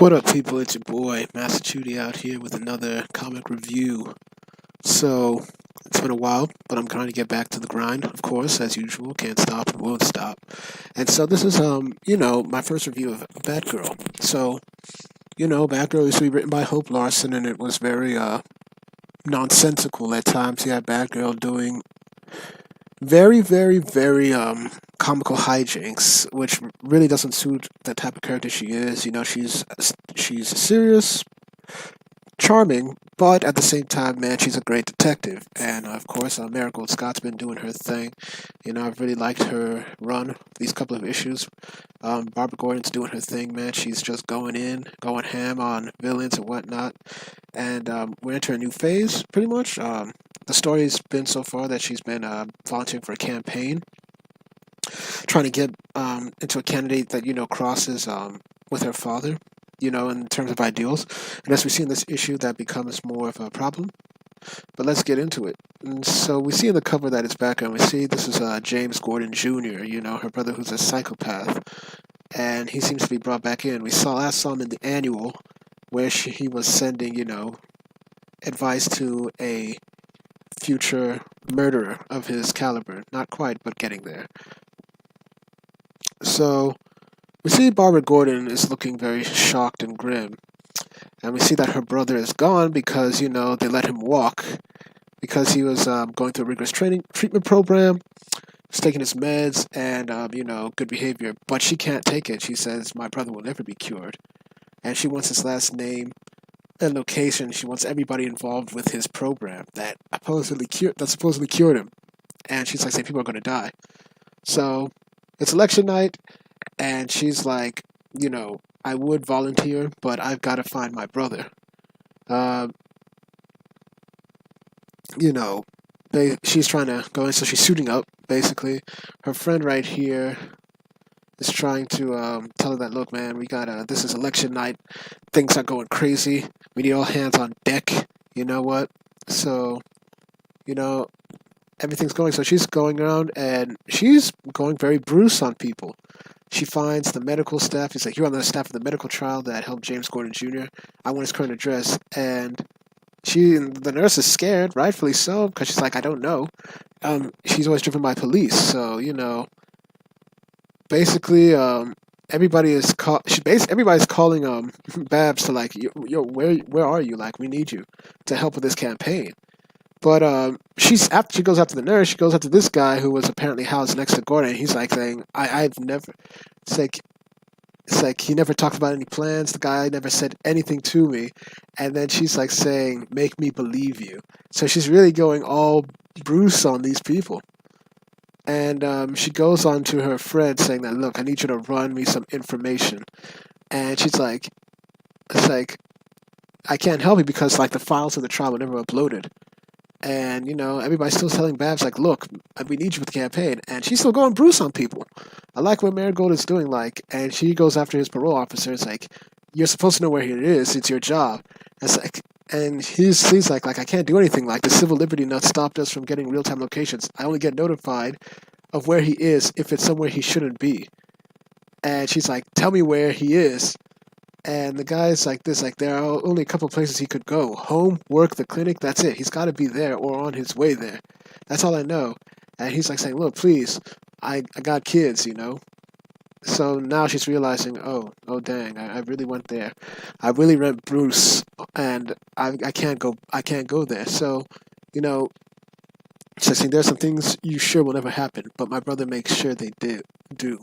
What up, people? It's your boy, Massachusetts, out here with another comic review. So, it's been a while, but I'm trying to get back to the grind, of course, as usual. Can't stop and won't stop. And so, this is, my first review of Batgirl. So, Batgirl used to be written by Hope Larson, and it was very, nonsensical at times. You had Batgirl doing very, very, very, comical hijinks, which really doesn't suit the type of character she is. She's serious, charming, but at the same time, man, she's a great detective. And of course, Marigold Scott's been doing her thing. I've really liked her run these couple of issues. Barbara Gordon's doing her thing, man. She's just going ham on villains and whatnot. And we're entering a new phase, pretty much. The story's been so far that she's been volunteering for a campaign, trying to get into a candidate that crosses with her father, in terms of ideals. And as we see in this issue, that becomes more of a problem. But let's get into it. And so we see in the cover that it's back, and we see this is James Gordon Jr., her brother who's a psychopath. And he seems to be brought back in. We last saw him in the annual, where he was sending, advice to a future murderer of his caliber. Not quite, but getting there. So we see Barbara Gordon is looking very shocked and grim. And we see that her brother is gone because, they let him walk. Because he was going through a rigorous treatment program, he's taking his meds, and, good behavior. But she can't take it. She says, my brother will never be cured. And she wants his last name and location. She wants everybody involved with his program that supposedly cured him. And she's like saying people are going to die. So it's election night, and she's like, I would volunteer, but I've got to find my brother. She's trying to go in, so she's suiting up, basically. Her friend right here is trying to tell her that, look, man, this is election night. Things are going crazy. We need all hands on deck. You know what? So, everything's going. So she's going around, and she's going very Bruce on people. She finds the medical staff. He's like, you're on the staff of the medical trial that helped James Gordon Jr. I want his current address. And the nurse is scared, rightfully so, because she's like, I don't know. She's always driven by police. So, basically, everybody's calling Babs to like, yo, where are you? Like, we need you to help with this campaign. But after she goes after the nurse, she goes after this guy who was apparently housed next to Gordon. And he's like saying, I've never. It's like he never talked about any plans. The guy never said anything to me. And then she's like saying, make me believe you. So she's really going all Bruce on these people. And she goes on to her friend saying that, look, I need you to run me some information. And she's like, I can't help you because like the files of the trial were never uploaded. And, everybody's still telling Babs, like, look, we need you with the campaign. And she's still going Bruce on people. I like what Marigold is doing, and she goes after his parole officer. It's like, you're supposed to know where he is. It's your job. It's like, and he's like, I can't do anything. Like, the civil liberty nuts stopped us from getting real-time locations. I only get notified of where he is if it's somewhere he shouldn't be. And she's like, tell me where he is. And the guy's like this, like, there are only a couple places he could go. Home, work, the clinic, that's it. He's got to be there or on his way there. That's all I know. And he's like saying, look, please, I got kids, So now she's realizing, oh dang, I really went there. I really went Bruce, and I can't go there. So, she's saying there's some things you sure will never happen, but my brother makes sure they do.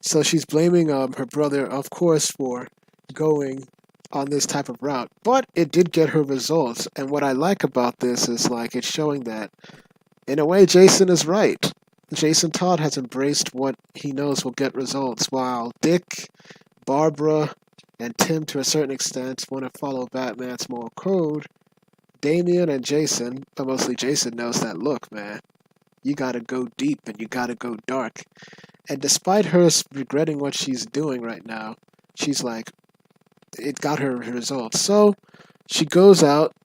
So she's blaming her brother, of course, for going on this type of route, but it did get her results. And what I like about this is like it's showing that in a way Jason is right. Jason Todd has embraced what he knows will get results, while Dick, Barbara, and Tim to a certain extent want to follow Batman's moral code. Damian and Jason, but mostly Jason, knows that, look, man, you gotta go deep and you gotta go dark. And despite her regretting what she's doing right now, she's like, it got her results. So she goes out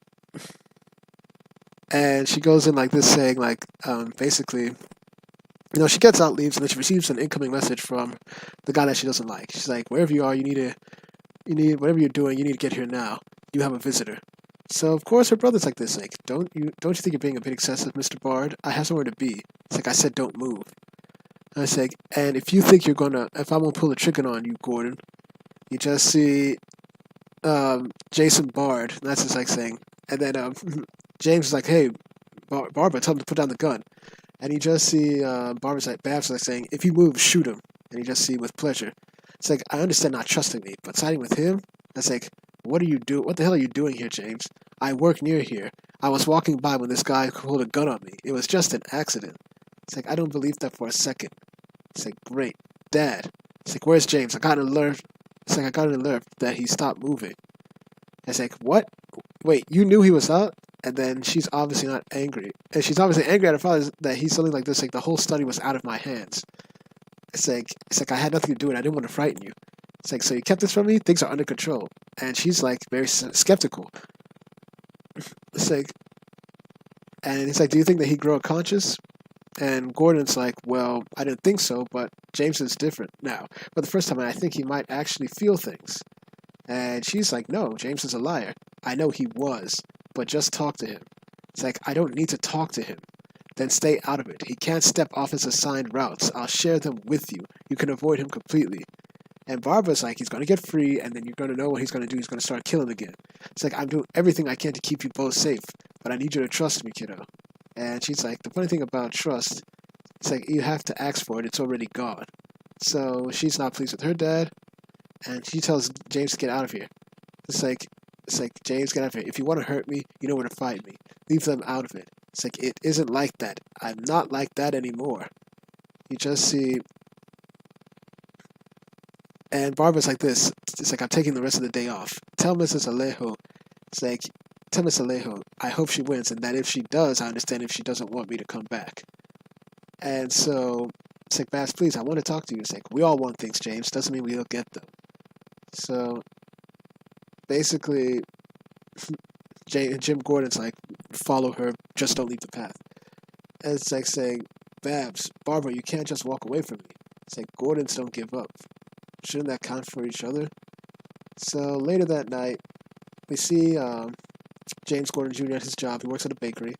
and she goes in like this, saying like, basically, she gets out, leaves, and then she receives an incoming message from the guy that she doesn't like. She's like, wherever you are, you need to whatever you're doing, you need to get here now. You have a visitor. So of course her brother's like this, like, don't you think you're being a bit excessive, Mr. Bard? I have somewhere to be. It's like I said, don't move. And I say, and if you think if I won't pull the trigger on you, Gordon, you just see Jason Bard. And that's just like saying, and then James is like, hey, Barbara, tell him to put down the gun. And you just see Babs like saying, if he moves, shoot him. And you just see with pleasure. It's like, I understand not trusting me, but siding with him? That's like, what the hell are you doing here, James? I work near here. I was walking by when this guy pulled a gun on me. It was just an accident. It's like, I don't believe that for a second. It's like, great. Dad. It's like, where's James? I got an alert. It's like, I got an alert that he stopped moving. It's like, what? Wait, you knew he was out? And then she's obviously not angry. And she's obviously angry at her father that he's something like this, like the whole study was out of my hands. It's like I had nothing to do with it. I didn't want to frighten you. It's like, so you kept this from me? Things are under control. And she's like very skeptical. It's like, and it's like, do you think that he'd grow conscious? And Gordon's like, well, I didn't think so, but James is different now. For the first time, I think he might actually feel things. And she's like, no, James is a liar. I know he was, but just talk to him. It's like, I don't need to talk to him. Then stay out of it. He can't step off his assigned routes. I'll share them with you. You can avoid him completely. And Barbara's like, he's going to get free, and then you're going to know what he's going to do. He's going to start killing again. It's like, I'm doing everything I can to keep you both safe, but I need you to trust me, kiddo. And she's like, the funny thing about trust, it's like, you have to ask for it. It's already gone. So she's not pleased with her dad, and she tells James to get out of here. It's like, James, get out of here. If you want to hurt me, you know where to find me. Leave them out of it. It's like, it isn't like that. I'm not like that anymore. You just see... And Barbara's like this. It's like, I'm taking the rest of the day off. Tell Mrs. Alejo. It's like, tell Miss Alejo, I hope she wins, and that if she does, I understand if she doesn't want me to come back. And so, it's like, Bass, please, I want to talk to you. It's like, we all want things, James. Doesn't mean we'll get them. So, basically, Jim Gordon's like, follow her, just don't leave the path. And it's like saying, Babs, Barbara, you can't just walk away from me. It's like, Gordons don't give up. Shouldn't that count for each other? So later that night, we see James Gordon Jr. at his job. He works at a bakery.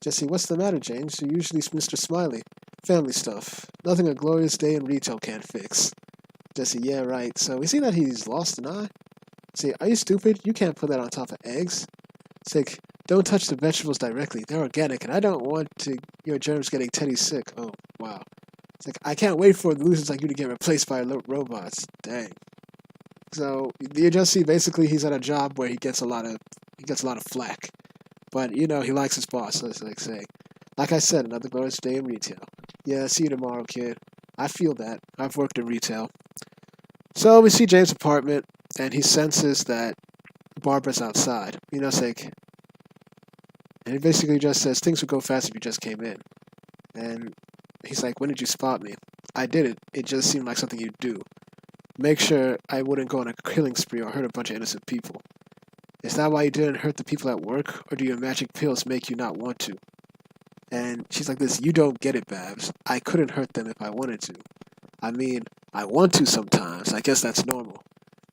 Jesse, what's the matter, James? You're usually Mr. Smiley. Family stuff. Nothing a glorious day in retail can't fix. Jesse, yeah, right. So we see that he's lost an eye. See, are you stupid? You can't put that on top of eggs. It's like, don't touch the vegetables directly. They're organic, and I don't want your germs getting Teddy sick. Oh, wow. It's like, I can't wait for losers like you to get replaced by robots. Dang. So you just see basically he's at a job where he gets a lot of flack, but he likes his boss. So it's like saying, like I said, another glorious day in retail. Yeah, see you tomorrow, kid. I feel that. I've worked in retail. So we see James' apartment, and he senses that Barbara's outside. It's like, and he basically just says things would go fast if you just came in, and he's like, when did you spot me? I did it. It just seemed like something you'd do. Make sure I wouldn't go on a killing spree or hurt a bunch of innocent people. Is that why you didn't hurt the people at work, or do your magic pills make you not want to? And she's like this, you don't get it, Babs. I couldn't hurt them if I wanted to. I mean, I want to sometimes. I guess that's normal.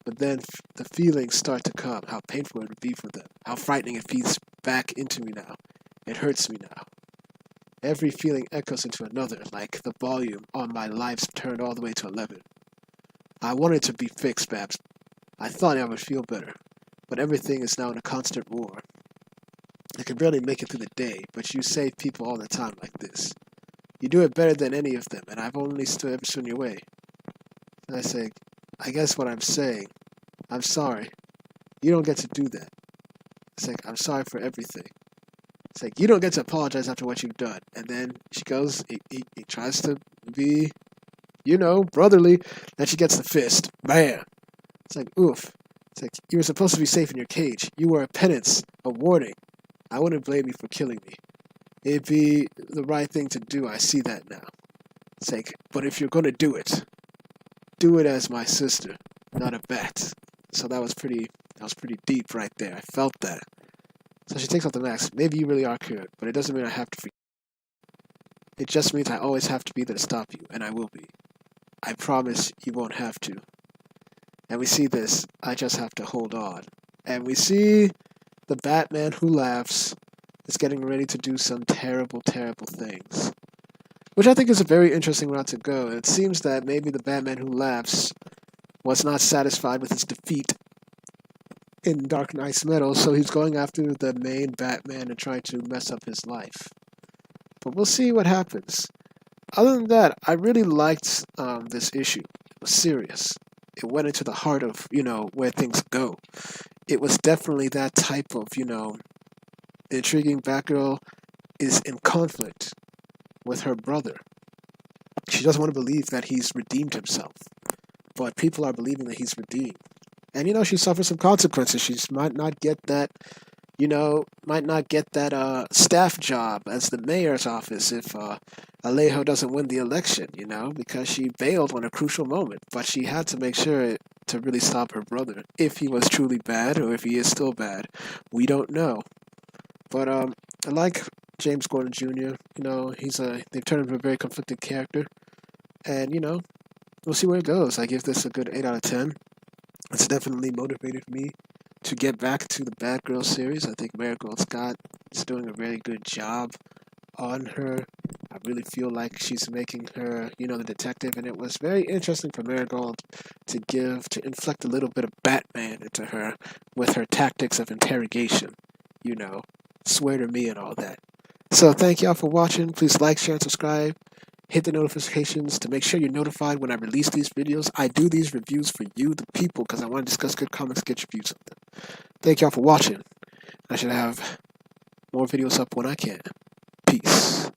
But then the feelings start to come, how painful it would be for them, how frightening it feeds back into me now. It hurts me now. Every feeling echoes into another, like the volume on my life's turned all the way to 11. I wanted to be fixed, Babs. I thought I would feel better, but everything is now in a constant war. I can barely make it through the day, but you save people all the time like this. You do it better than any of them, and I've only stood in your way. And I say, I guess what I'm saying, I'm sorry. You don't get to do that. It's like, I'm sorry for everything. It's like, you don't get to apologize after what you've done. And then she goes, he tries to be, brotherly. Then she gets the fist. Bam! It's like, oof. It's like, you were supposed to be safe in your cage. You were a penance, a warning. I wouldn't blame you for killing me. It'd be the right thing to do. I see that now. It's like, but if you're going to do it as my sister, not a bat. So that was pretty deep right there. I felt that. So she takes off the mask. Maybe you really are cured, but it doesn't mean I have to forgive you. It just means I always have to be there to stop you, and I will be. I promise you won't have to. And we see this, I just have to hold on. And we see the Batman who laughs is getting ready to do some terrible, terrible things. Which I think is a very interesting route to go. It seems that maybe the Batman who laughs was not satisfied with his defeat in Dark Knight's Metal, so he's going after the main Batman and trying to mess up his life. But we'll see what happens. Other than that, I really liked this issue. It was serious. It went into the heart of, where things go. It was definitely that type of, intriguing Batgirl is in conflict with her brother. She doesn't want to believe that he's redeemed himself, but people are believing that he's redeemed. And she suffers some consequences. She might not get that, staff job as the mayor's office if Alejo doesn't win the election, because she bailed on a crucial moment. But she had to make sure to really stop her brother. If he was truly bad or if he is still bad, we don't know. But I like James Gordon Jr. They've turned him into a very conflicted character. And, we'll see where it goes. I give this a good 8 out of 10. It's definitely motivated me to get back to the Batgirl series. I think Marighold Scott is doing a very good job on her. I really feel like she's making her, the detective, and it was very interesting for Marighold to inflect a little bit of Batman into her with her tactics of interrogation, swear to me and all that. So thank y'all for watching. Please like, share, and subscribe. Hit the notifications to make sure you're notified when I release these videos. I do these reviews for you, the people, because I want to discuss good comics, get your views on them. Thank y'all for watching. I should have more videos up when I can. Peace.